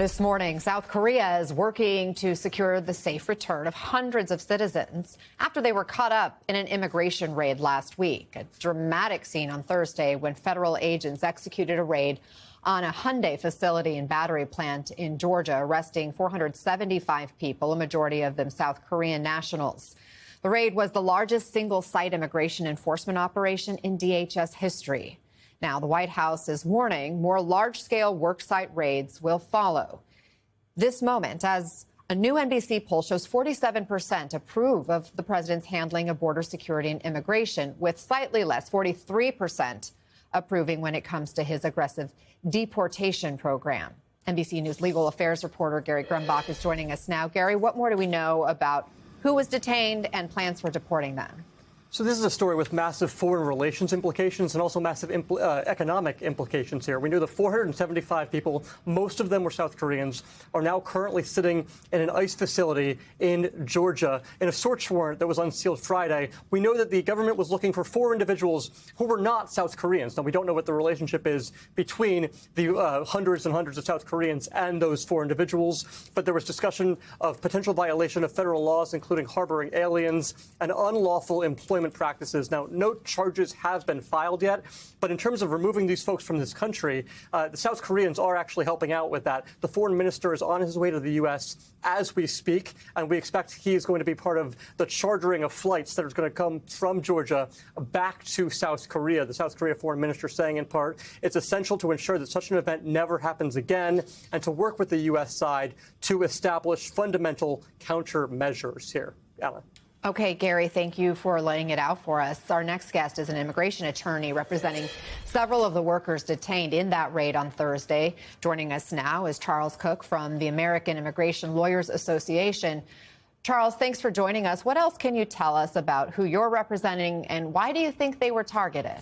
This morning, South Korea is working to secure the safe return of hundreds of citizens after they were caught up in an immigration raid last week. A dramatic scene on Thursday when federal agents executed a raid on a Hyundai facility and battery plant in Georgia, arresting 475 people, a majority of them South Korean nationals. The raid was the largest single-site immigration enforcement operation in DHS history. Now, the White House is warning more large-scale worksite raids will follow. This moment, as a new NBC poll shows 47% approve of the president's handling of border security and immigration, with slightly less, 43% approving when it comes to his aggressive deportation program. NBC News legal affairs reporter Gary Grumbach is joining us now. Gary, what more do we know about who was detained and plans for deporting them? So this is a story with massive foreign relations implications and also massive economic implications here. We know that 475 people, most of them were South Koreans, are now currently sitting in an ICE facility in Georgia in a search warrant that was unsealed Friday. We know that the government was looking for 4 individuals who were not South Koreans. Now, we don't know what the relationship is between the hundreds and hundreds of South Koreans and those 4 individuals, but there was discussion of potential violation of federal laws, including harboring aliens and unlawful employment practices. Now, no charges have been filed yet, but in terms of removing these folks from this country, the South Koreans are actually helping out with that. The foreign minister is on his way to the U.S. as we speak, and we expect he is going to be part of the chartering of flights that are going to come from Georgia back to South Korea. The South Korea foreign minister saying in part, it's essential to ensure that such an event never happens again and to work with the U.S. side to establish fundamental countermeasures here. Alan. Okay, Gary, thank you for laying it out for us. Our next guest is an immigration attorney representing several of the workers detained in that raid on Thursday. Joining us now is Charles Cook from the American Immigration Lawyers Association. Charles, thanks for joining us. What else can you tell us about who you're representing and why do you think they were targeted?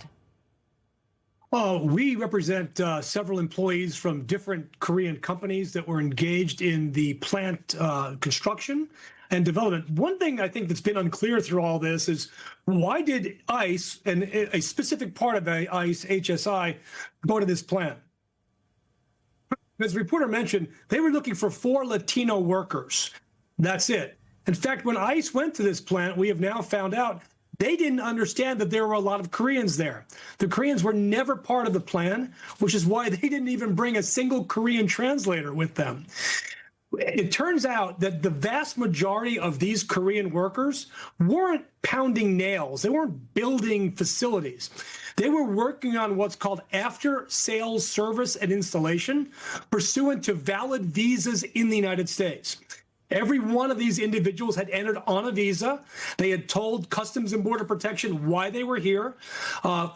We represent several employees from different Korean companies that were engaged in the plant construction and development. One thing I think that's been unclear through all this is why did ICE and a specific part of ICE, HSI, go to this plant? As the reporter mentioned, they were looking for 4 Latino workers. That's it. In fact, when ICE went to this plant, we have now found out they didn't understand that there were a lot of Koreans there. The Koreans were never part of the plan, which is why they didn't even bring a single Korean translator with them. It turns out that the vast majority of these Korean workers weren't pounding nails. They weren't building facilities. They were working on what's called after-sales service and installation pursuant to valid visas in the United States. Every one of these individuals had entered on a visa. They had told Customs and Border Protection why they were here.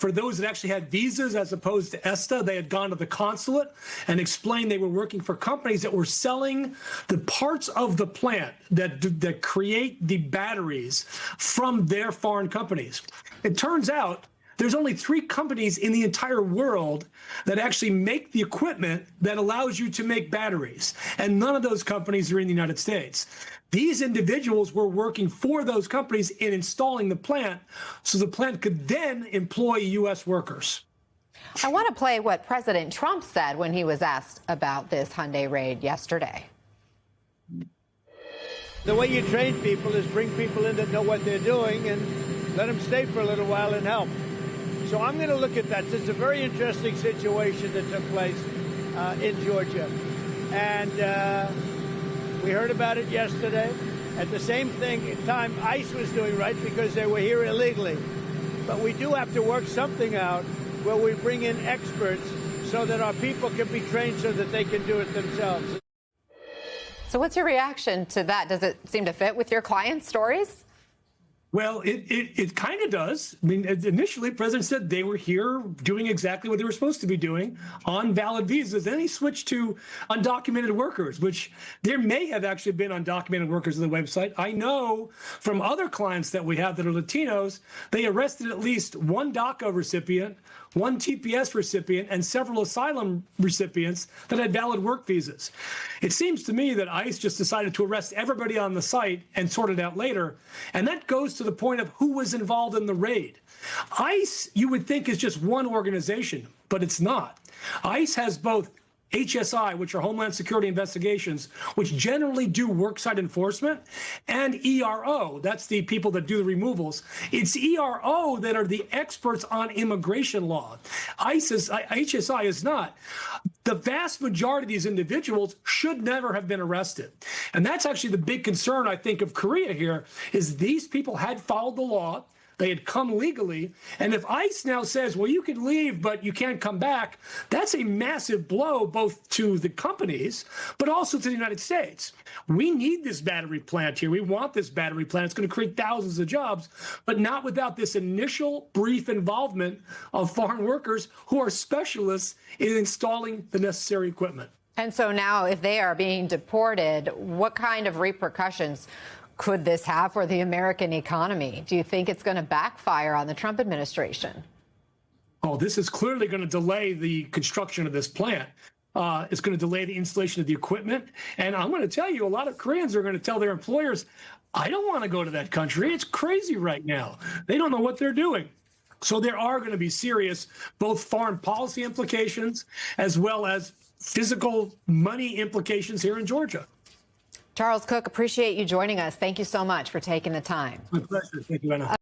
For those that actually had visas as opposed to ESTA, they had gone to the consulate and explained they were working for companies that were selling the parts of the plant that create the batteries from their foreign companies. It turns out there's only 3 companies in the entire world that actually make the equipment that allows you to make batteries. And none of those companies are in the United States. These individuals were working for those companies in installing the plant so the plant could then employ U.S. workers. I want to play what President Trump said when he was asked about this Hyundai raid yesterday. The way you train people is bring people in that know what they're doing and let them stay for a little while and help. So I'm going to look at that. It's a very interesting situation that took place in Georgia. And we heard about it yesterday. At the same time, ICE was doing right because they were here illegally. But we do have to work something out where we bring in experts so that our people can be trained so that they can do it themselves. So what's your reaction to that? Does it seem to fit with your clients' stories? Well, it kind of does. I mean, initially, the president said they were here doing exactly what they were supposed to be doing on valid visas. Then he switched to undocumented workers, which there may have actually been undocumented workers on the website. I know from other clients that we have that are Latinos, they arrested at least 1 DACA recipient, 1 TPS recipient, and several asylum recipients that had valid work visas. It seems to me that ICE just decided to arrest everybody on the site and sort it out later. And that goes to the point of who was involved in the raid. ICE, you would think, is just one organization, but it's not. ICE has both HSI, which are Homeland Security Investigations, which generally do worksite enforcement, and ERO, that's the people that do the removals. It's ERO that are the experts on immigration law. HSI is not. The vast majority of these individuals should never have been arrested. And that's actually the big concern, I think, of Korea here, is these people had followed the law. They had come legally. And if ICE now says, well, you can leave, but you can't come back, that's a massive blow both to the companies, but also to the United States. We need this battery plant here. We want this battery plant. It's going to create thousands of jobs, but not without this initial brief involvement of foreign workers who are specialists in installing the necessary equipment. And so now if they are being deported, what kind of repercussions could this have for the American economy? Do you think it's going to backfire on the Trump administration? Oh, this is clearly going to delay the construction of this plant. It's going to delay the installation of the equipment. And I'm going to tell you, a lot of Koreans are going to tell their employers, I don't want to go to that country. It's crazy right now. They don't know what they're doing. So there are going to be serious both foreign policy implications as well as physical money implications here in Georgia. Charles Cooke, appreciate you joining us. Thank you so much for taking the time. My pleasure. Thank you, Anna.